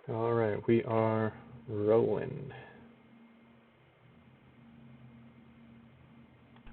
All right, we are rolling.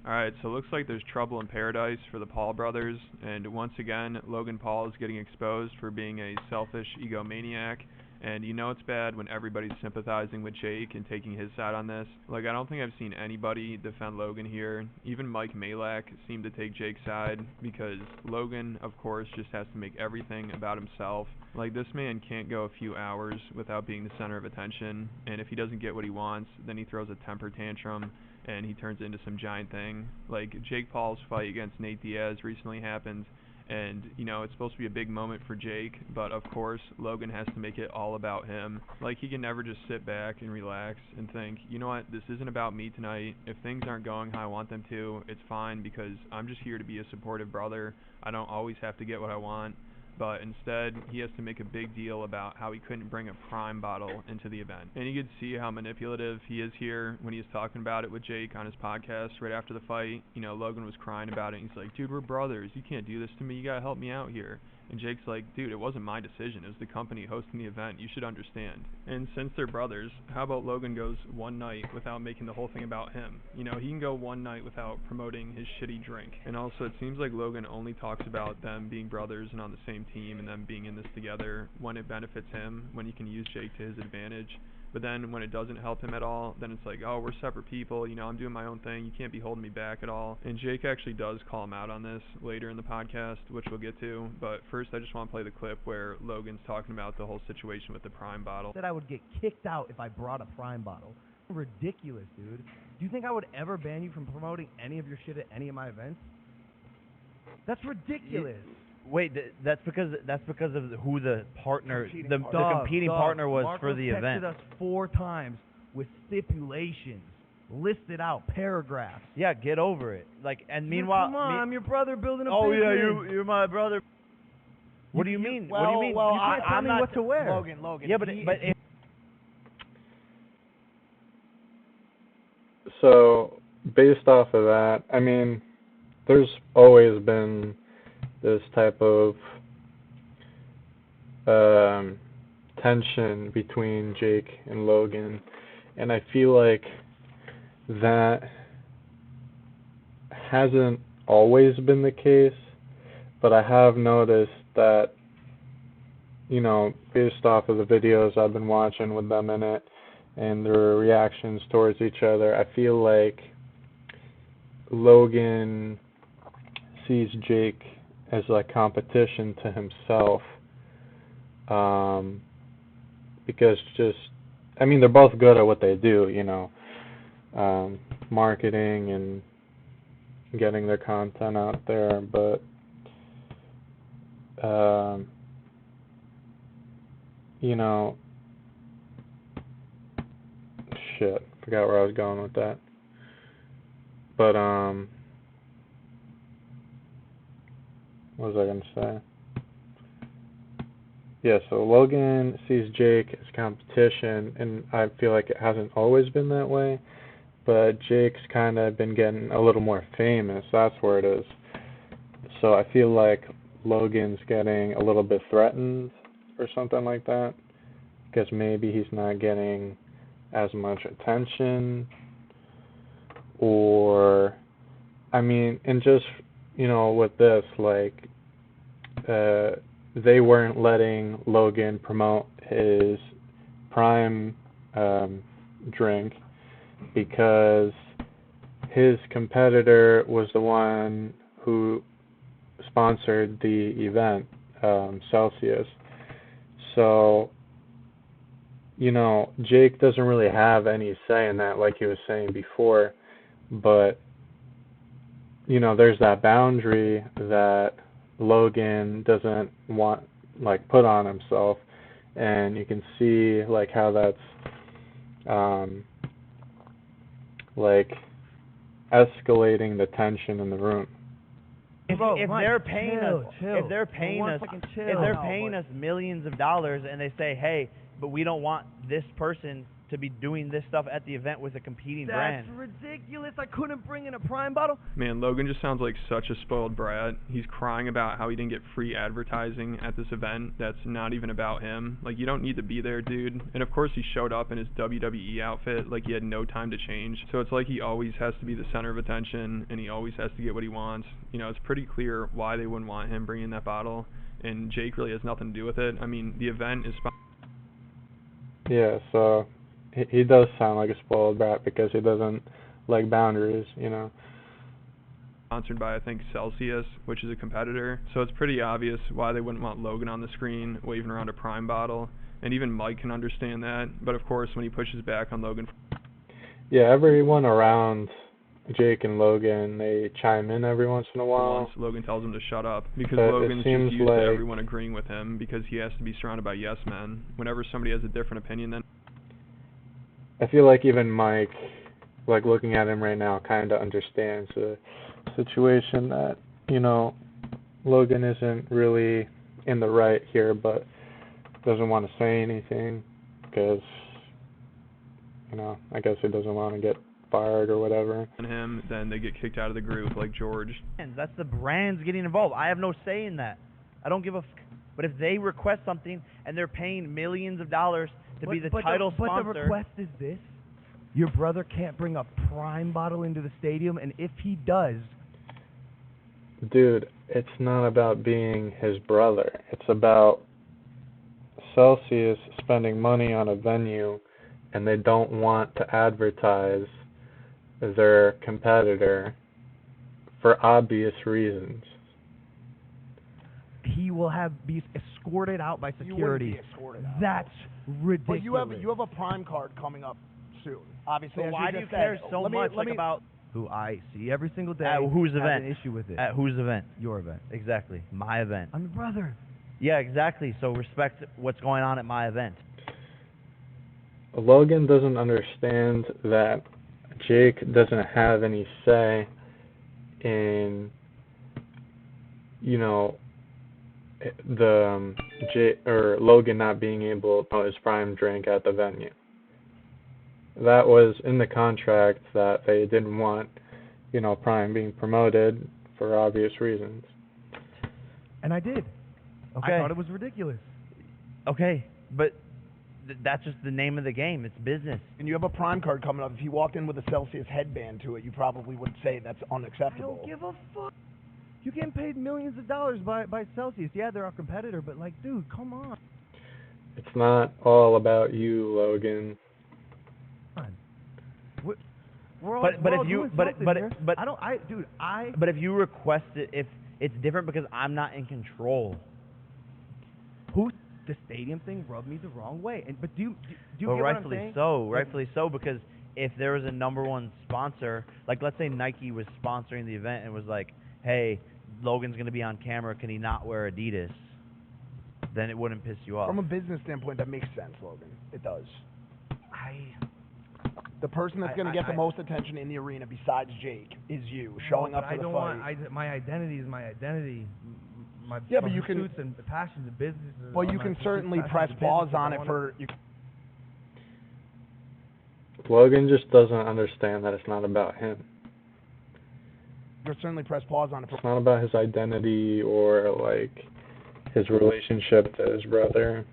Alright, so it looks like there's trouble in paradise for the Paul brothers, and once again, Logan Paul is getting exposed for being a selfish egomaniac, and you know it's bad when everybody's sympathizing with Jake and taking his side on this. Like, I don't think I've seen anybody defend Logan here. Even Mike Malak seemed to take Jake's side, because Logan, of course, just has to make everything about himself. Like, this man can't go a few hours without being the center of attention, and if he doesn't get what he wants, then he throws a temper tantrum and he turns into some giant thing. Like, Jake Paul's fight against Nate Diaz recently happened, and, you know, it's supposed to be a big moment for Jake, but of course, Logan has to make it all about him. Like, he can never just sit back and relax and think, you know what, this isn't about me tonight. If things aren't going how I want them to, it's fine, because I'm just here to be a supportive brother. I don't always have to get what I want. But instead, he has to make a big deal about how he couldn't bring a prime bottle into the event. And you could see how manipulative he is here when he was talking about it with Jake on his podcast right after the fight. You know, Logan was crying about it, and he's like, dude, we're brothers. You can't do this to me. You gotta help me out here. And Jake's like, dude, it wasn't my decision. It was the company hosting the event. You should understand. And since they're brothers, how about Logan goes one night without making the whole thing about him? You know, he can go one night without promoting his shitty drink. And also, it seems like Logan only talks about them being brothers and on the same team and them being in this together when it benefits him, when he can use Jake to his advantage. But then when it doesn't help him at all, then it's like, oh, we're separate people, you know, I'm doing my own thing, you can't be holding me back at all. And Jake actually does call him out on this later in the podcast, which we'll get to. But first, I just want to play the clip where Logan's talking about the whole situation with the Prime bottle. Said I would get kicked out if I brought a Prime bottle. Ridiculous, dude. Do you think I would ever ban you from promoting any of your shit at any of my events? That's ridiculous. Wait, that's because of who the partner, the competing partner was Marcos for the event. texted us 4 times with stipulations, listed out paragraphs. Yeah, get over it. Like, and meanwhile, come on, I'm your brother building a oh business. yeah, you're my brother. What do you mean? Well, what do you mean? Well, you can't tell me what to wear. Logan. Yeah, but So, based off of that, I mean, there's always been this type of tension between Jake and Logan, and I feel like that hasn't always been the case, but I have noticed that, you know, based off of the videos I've been watching with them in it and their reactions towards each other, I feel like Logan sees Jake as like competition to himself, because I mean, they're both good at what they do, you know, marketing and getting their content out there, but you know, shit, forgot where I was going with that, but what was I going to say? Yeah, so Logan sees Jake as competition, and I feel like it hasn't always been that way, but Jake's kind of been getting a little more famous, that's where it is. So I feel like Logan's getting a little bit threatened or something like that, because maybe he's not getting as much attention, or, I mean, and just, you know, with this, like, they weren't letting Logan promote his Prime drink because his competitor was the one who sponsored the event, Celsius. So, you know, Jake doesn't really have any say in that, like he was saying before, but, you know, there's that boundary that Logan doesn't want, like, put on himself, and you can see, like, how that's like escalating the tension in the room. If they're paying us millions of dollars and they say, hey, but we don't want this person to be doing this stuff at the event with a competing brand. That's ridiculous. I couldn't bring in a Prime bottle. Man, Logan just sounds like such a spoiled brat. He's crying about how he didn't get free advertising at this event that's not even about him. Like, you don't need to be there, dude. And of course he showed up in his WWE outfit like he had no time to change. So it's like he always has to be the center of attention and he always has to get what he wants. You know, it's pretty clear why they wouldn't want him bringing that bottle. And Jake really has nothing to do with it. I mean, the event is... Yeah, so he does sound like a spoiled brat because he doesn't like boundaries, you know. Sponsored by, I think, Celsius, which is a competitor. So it's pretty obvious why they wouldn't want Logan on the screen waving around a Prime bottle. And even Mike can understand that. But of course, when he pushes back on Logan... Yeah, everyone around Jake and Logan, they chime in every once in a while. Once Logan tells him to shut up, because But Logan's it seems just used like to everyone agreeing with him because he has to be surrounded by yes men. Whenever somebody has a different opinion, then I feel like even Mike, like looking at him right now, kind of understands the situation that, you know, Logan isn't really in the right here, but doesn't want to say anything because, you know, I guess he doesn't want to get fired or whatever. and him, then they get kicked out of the group like George. That's the brands getting involved. I have no say in that. I don't give a But if they request something and they're paying millions of dollars to be the title sponsor... But the request is this. Your brother can't bring a Prime bottle into the stadium, and if he does... Dude, it's not about being his brother. It's about Celsius spending money on a venue, and they don't want to advertise their competitor for obvious reasons. He will be escorted out by security. You wouldn't be escorted out. That's ridiculous. But you have a Prime card coming up soon. Obviously, So as why you do you just care said. so much about... Who I see every single day. At whose has event? an issue with it. At whose event? Your event. Exactly. My event. I'm your brother. Yeah, exactly. So respect what's going on at my event. Logan doesn't understand that Jake doesn't have any say in, you know, the Logan not being able to promote his Prime drink at the venue. That was in the contract that they didn't want, you know, Prime being promoted for obvious reasons. And I did. Okay. I thought it was ridiculous. Okay, but that's just the name of the game. It's business. And you have a Prime card coming up. If he walked in with a Celsius headband to it, you probably would say that's unacceptable. I don't give a fuck. You're getting paid millions of dollars by Celsius. Yeah, they're our competitor, but like, dude, come on. It's not all about you, Logan. We're all, But we're all if you doing but something but here. but But if you request it, if it's different because I'm not in control. The stadium thing rubbed me the wrong way. But do you get Well, what I'm rightfully saying? so, rightfully so, because if there was a number one sponsor, like let's say Nike was sponsoring the event and was like, hey, Logan's going to be on camera, can he not wear Adidas? Then it wouldn't piss you off. From a business standpoint, that makes sense, Logan. It does. The person that's going to get the most attention in the arena besides Jake is you, showing up for the fight. My identity is my identity. My but you pursuits and passions and businesses. Well, you can certainly press pause on it for... Logan just doesn't understand that it's not about him. You can certainly press pause on it for... It's not about his identity or, like, his relationship to his brother.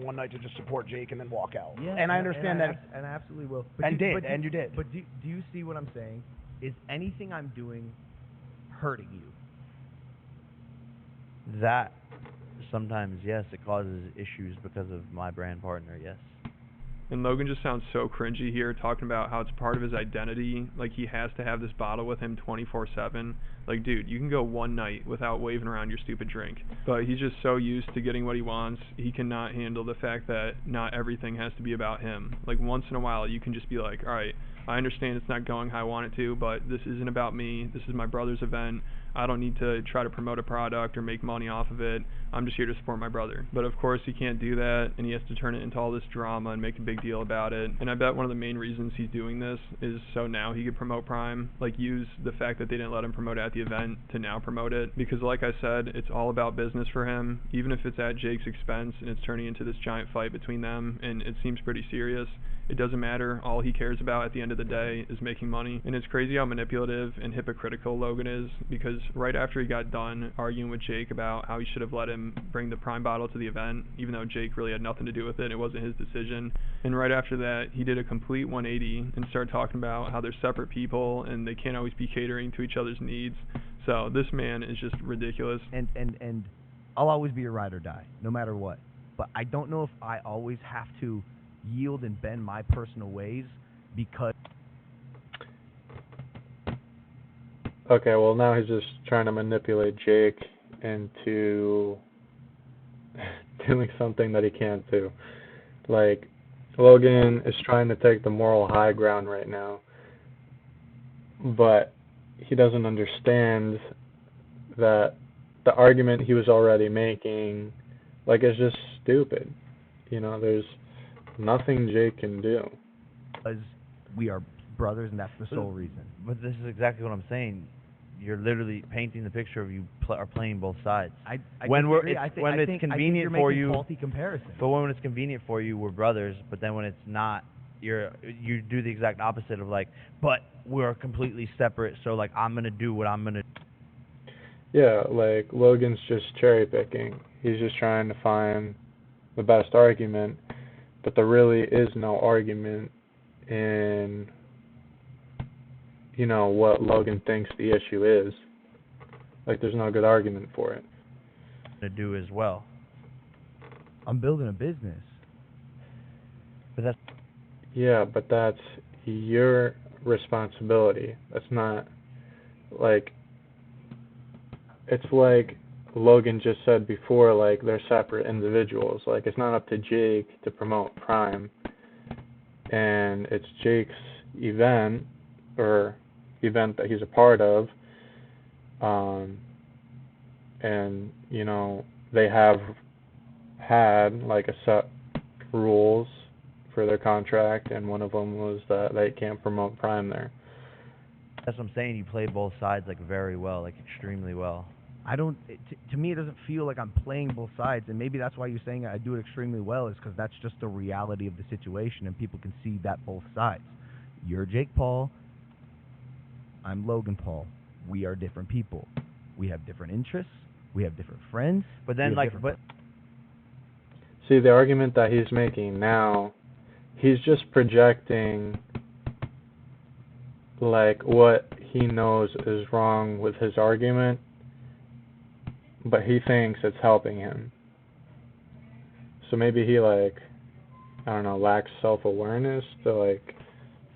one night to just support Jake and then walk out. Yeah, and I understand that. And I absolutely will. And you did. But do you see what I'm saying? Is anything I'm doing hurting you? That sometimes, yes, it causes issues because of my brand partner, yes. And Logan just sounds so cringy here, talking about how it's part of his identity, like he has to have this bottle with him 24/7. Like, dude, you can go one night without waving around your stupid drink. But he's just so used to getting what he wants, he cannot handle the fact that not everything has to be about him. Like, once in a while, you can just be like, all right, I understand it's not going how I want it to, but this isn't about me. This is my brother's event. I don't need to try to promote a product or make money off of it. I'm just here to support my brother. But of course he can't do that, and he has to turn it into all this drama and make a big deal about it. And I bet one of the main reasons he's doing this is so now he could promote Prime, like use the fact that they didn't let him promote it at the event to now promote it. Because like I said, it's all about business for him, even if it's at Jake's expense and it's turning into this giant fight between them, and it seems pretty serious. It doesn't matter. All he cares about at the end of the day is making money. And it's crazy how manipulative and hypocritical Logan is, because right after he got done arguing with Jake about how he should have let him bring the Prime bottle to the event, even though Jake really had nothing to do with it, it wasn't his decision. And right after that, he did a complete 180 and started talking about how they're separate people and they can't always be catering to each other's needs. So this man is just ridiculous. And I'll always be a ride or die, no matter what. But I don't know if I always have to yield and bend my personal ways because... Okay, well now he's just trying to manipulate Jake into doing something that he can't do. Like, Logan is trying to take the moral high ground right now, but he doesn't understand that the argument he was already making, like, is just stupid. You know, there's nothing Jake can do. Because we are brothers, and that's the sole reason. But this is exactly what I'm saying. You're literally painting the picture of you are playing both sides. When it's convenient for you, faulty comparison. But when it's convenient for you, we're brothers. But then when it's not, you do the exact opposite of like, but we're completely separate. So like, I'm gonna do what I'm gonna. Yeah, like Logan's just cherry picking. He's just trying to find the best argument, but there really is no argument in, you know, what Logan thinks the issue is. Like, there's no good argument for it. To do as well. I'm building a business. But that's... Yeah, but that's your responsibility. That's not, like, it's like Logan just said before, like, they're separate individuals. Like, it's not up to Jake to promote Prime, and it's Jake's event, or event that he's a part of, and, you know, they have had, like, a set rules for their contract, and one of them was that they can't promote Prime there. That's what I'm saying. You play both sides, like, very well, like, extremely well. To me, it doesn't feel like I'm playing both sides, and maybe that's why you're saying I do it extremely well, is because that's just the reality of the situation, and people can see that both sides. You're Jake Paul, I'm Logan Paul. We are different people. We have different interests, we have different friends, but then, like, see, the argument that he's making now, he's just projecting, like, what he knows is wrong with his argument, but he thinks it's helping him. So maybe he, like, I don't know, lacks self-awareness to, like,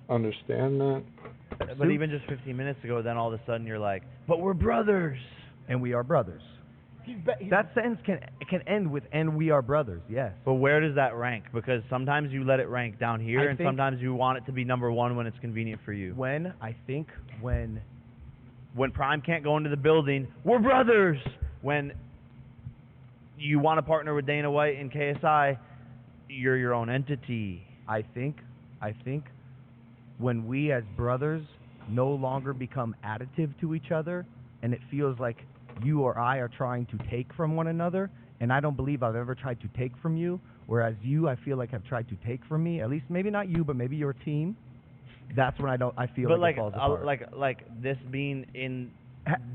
understand that. But even just 15 minutes ago, then all of a sudden you're like, but we're brothers. And we are brothers. That sentence can end with, and we are brothers, yes. But where does that rank? Because sometimes you let it rank down here, and sometimes you want it to be number one when it's convenient for you. When Prime can't go into the building, we're brothers. When you want to partner with Dana White and KSI, you're your own entity. I think when we as brothers no longer become additive to each other, and it feels like you or I are trying to take from one another, and I don't believe I've ever tried to take from you, whereas you, I feel like, have tried to take from me, at least maybe not you, but maybe your team. That's when I feel like it falls apart. Like this being in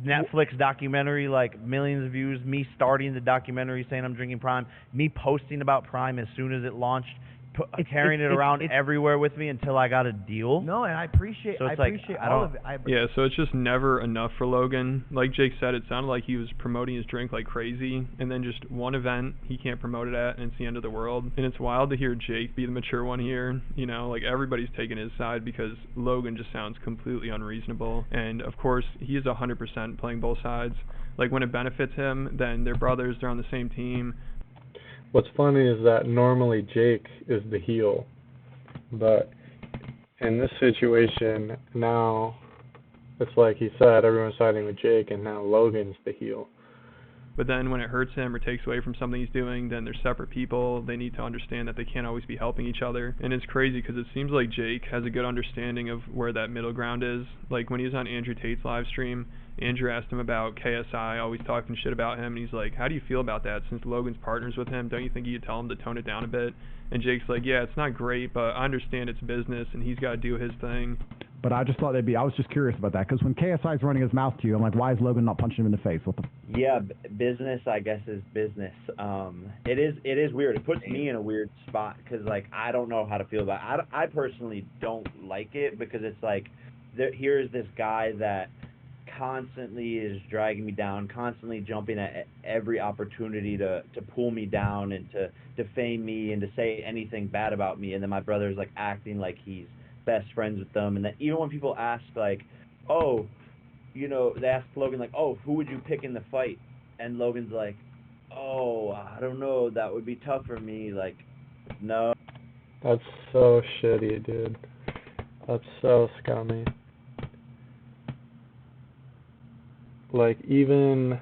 Netflix documentary, like millions of views, me starting the documentary saying I'm drinking Prime, me posting about Prime as soon as it launched, carrying it around everywhere with me until I got a deal. No, and I appreciate all of it. Yeah, so it's just never enough for Logan. Like Jake said, it sounded like he was promoting his drink like crazy, and then just one event he can't promote it at, and it's the end of the world. And it's wild to hear Jake be the mature one here. You know, like everybody's taking his side because Logan just sounds completely unreasonable. And of course, he is 100% playing both sides. Like when it benefits him, then they're brothers, they're on the same team. What's funny is that normally Jake is the heel, but in this situation, now it's like he said, everyone's siding with Jake, and now Logan's the heel. But then when it hurts him or takes away from something he's doing, then they're separate people. They need to understand that they can't always be helping each other. And it's crazy because it seems like Jake has a good understanding of where that middle ground is. Like when he was on Andrew Tate's live stream, Andrew asked him about KSI, always talking shit about him, and he's like, how do you feel about that? Since Logan's partners with him, don't you think you could tell him to tone it down a bit? And Jake's like, yeah, it's not great, but I understand it's business, and he's got to do his thing. But I just thought I was just curious about that, because when KSI's running his mouth to you, I'm like, why is Logan not punching him in the face? What the? Yeah, business, I guess, is business. It is weird. It puts me in a weird spot, because, like, I don't know how to feel about it. I personally don't like it, because it's like, here's this guy that constantly is dragging me down, constantly jumping at every opportunity to pull me down and to defame me and to say anything bad about me, and then my brother's like acting like he's best friends with them. And then even when people ask, like, oh, you know, they ask Logan, like, oh, who would you pick in the fight? And Logan's like, oh, I don't know, that would be tough for me. Like, no. That's so shitty, dude. That's so scummy. Like, even,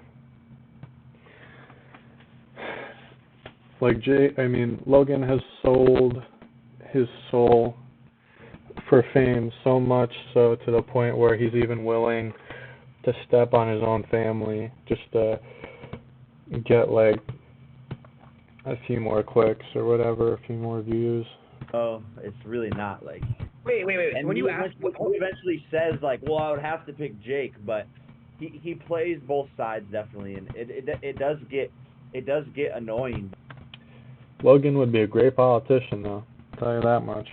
like, Logan has sold his soul for fame so much so to the point where he's even willing to step on his own family just to get, like, a few more clicks or whatever, a few more views. Oh, it's really not, like... Wait. And When he you ask... eventually says, like, well, I would have to pick Jake, but he plays both sides, definitely, and it does get annoying. Logan would be a great politician, though, I'll tell you that much.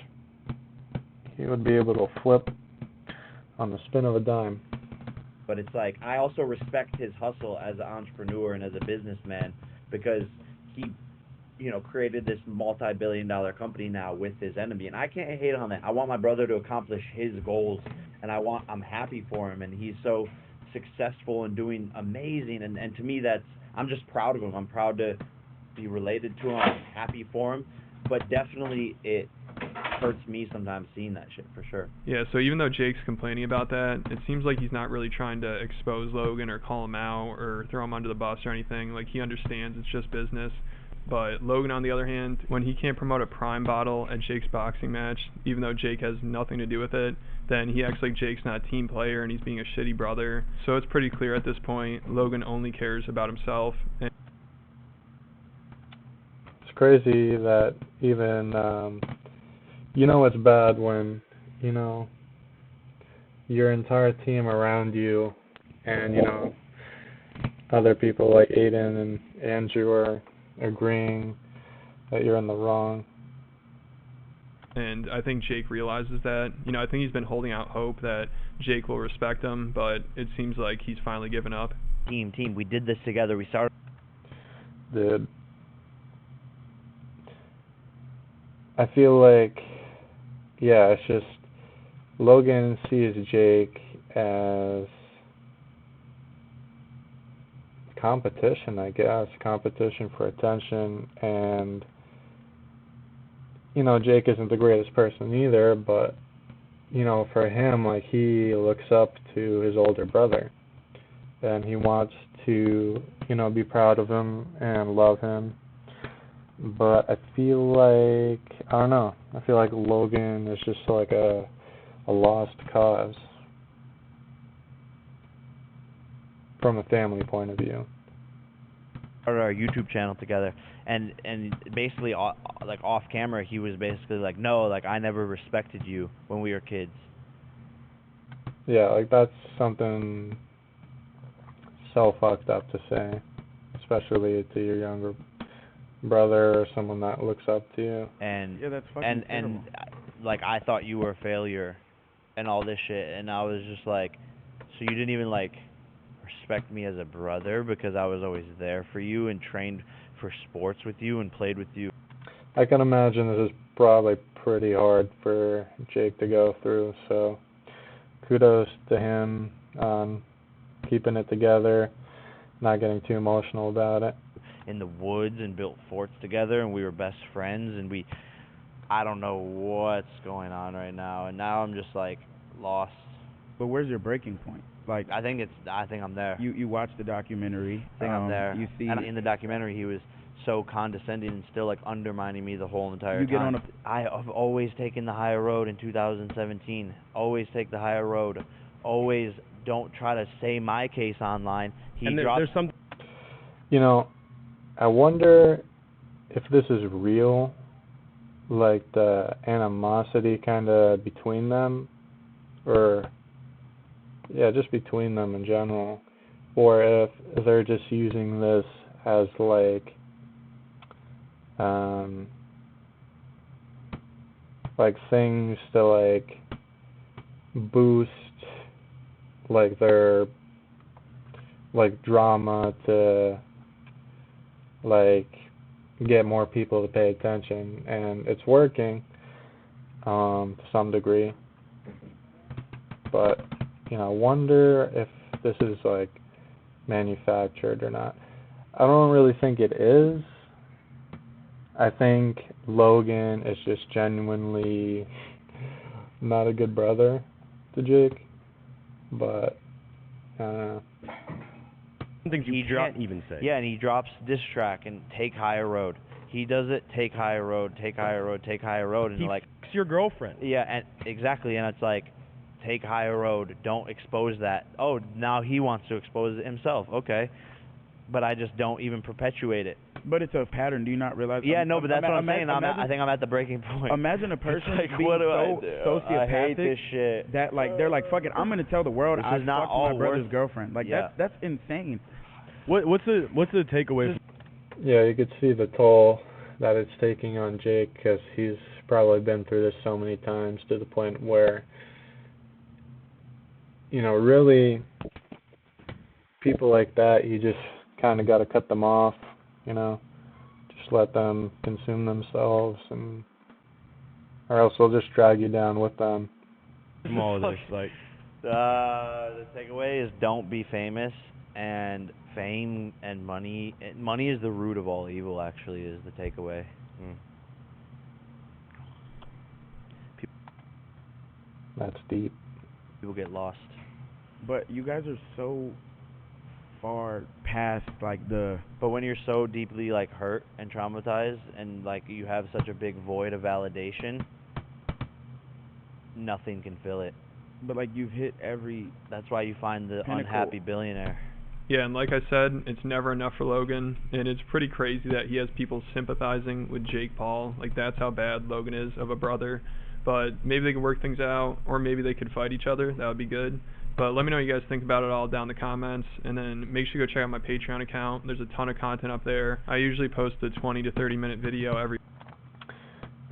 He would be able to flip on the spin of a dime. But it's like, I also respect his hustle as an entrepreneur and as a businessman, because he, you know, created this multi-billion-dollar company now with his enemy, and I can't hate on that. I want my brother to accomplish his goals, and I'm happy for him, and he's so successful and doing amazing, and to me, I'm just proud of him. I'm proud to be related to him. I'm happy for him, but definitely it hurts me sometimes seeing that shit, for sure. Yeah, so even though Jake's complaining about that, it seems like he's not really trying to expose Logan or call him out or throw him under the bus or anything. Like, he understands it's just business. But Logan, on the other hand, when he can't promote a Prime bottle at Jake's boxing match, even though Jake has nothing to do with it, then he acts like Jake's not a team player and he's being a shitty brother. So it's pretty clear at this point, Logan only cares about himself. And it's crazy that even, you know it's bad when, you know, your entire team around you and, you know, other people like Aiden and Andrew are agreeing that you're in the wrong. And I think Jake realizes that. You know, I think he's been holding out hope that Jake will respect him, but it seems like he's finally given up. Team, we did this together. We started. Dude, I feel like, yeah, it's just Logan sees Jake as competition, I guess, competition for attention, and, you know, Jake isn't the greatest person either, but, you know, for him, like, he looks up to his older brother, and he wants to, you know, be proud of him and love him, but I feel like, I don't know, I feel like Logan is just like a lost cause from a family point of view. Started our YouTube channel together, and basically, like, off camera, he was basically like, no, like, I never respected you when we were kids. Yeah, like, that's something so fucked up to say, especially to your younger brother or someone that looks up to you. And yeah, that's fucking and like, I thought you were a failure and all this shit, and I was just like, so you didn't even, like, respect me as a brother because I was always there for you and trained for sports with you and played with you. I can imagine this is probably pretty hard for Jake to go through, so kudos to him on keeping it together, not getting too emotional about it. In the woods and built forts together, and we were best friends, and I don't know what's going on right now, and now I'm just, like, lost. But where's your breaking point? like I think I'm there. you watch the documentary. I think I'm there. You see, and in the documentary, he was so condescending and still like undermining me the whole entire time. I've always taken the higher road in 2017. Always take the higher road. Always don't try to say my case online. There's some. You know, I wonder if this is real, like the animosity kind of between them, or just between them in general, or if they're just using this as like things to like boost like their like drama to like get more people to pay attention, and it's working to some degree. But I wonder if this is like manufactured or not. I don't really think it is. I think Logan is just genuinely not a good brother to Jake, but Something you can't even say. Yeah, and he drops diss track and take higher road. He does it, take higher road, take higher road, take higher road, and He like f***s your girlfriend. yeah, and exactly, and it's like take higher road, don't expose that. Oh, now he wants to expose it himself. Okay, but I just don't even perpetuate it. But it's a pattern. Do you not realize? Yeah, no, but that's what I'm saying. I think I'm at the breaking point. Imagine a person like, being what do I so do? sociopathic I hate this shit. that like they're like, fuck it, I'm gonna tell the world This I is not fucked all my brother's worth- girlfriend. Like Yeah. that's insane. What's the takeaway? yeah, you could see the toll that it's taking on Jake, because he's probably been through this so many times to the point where really people like that, you just kind of got to cut them off, just let them consume themselves, or else they'll just drag you down with them. From all of this, like, The takeaway is don't be famous, and fame and money is the root of all evil, actually, is the takeaway. That's deep. People get lost. But you guys are so far past like the. But when you're so deeply like hurt and traumatized, and like you have such a big void of validation, nothing can fill it. But like you've hit every. That's why you find the pinnacle. unhappy billionaire. Yeah, and like I said, it's never enough for Logan, and it's pretty crazy that he has people sympathizing with Jake Paul. Like, that's how bad Logan is of a brother. But maybe they can work things out, or maybe they could fight each other. That would be good. But let me know what you guys think about it all down in the comments, and then make sure you go check out my Patreon account. There's a ton of content up there. I usually post a 20 to 30 minute video every.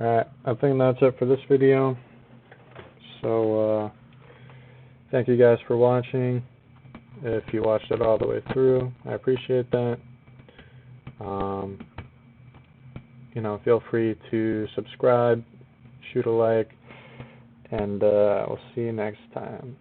Alright, I think that's it for this video. So, thank you guys for watching. If you watched it all the way through, I appreciate that. Feel free to subscribe, shoot a like, and we'll see you next time.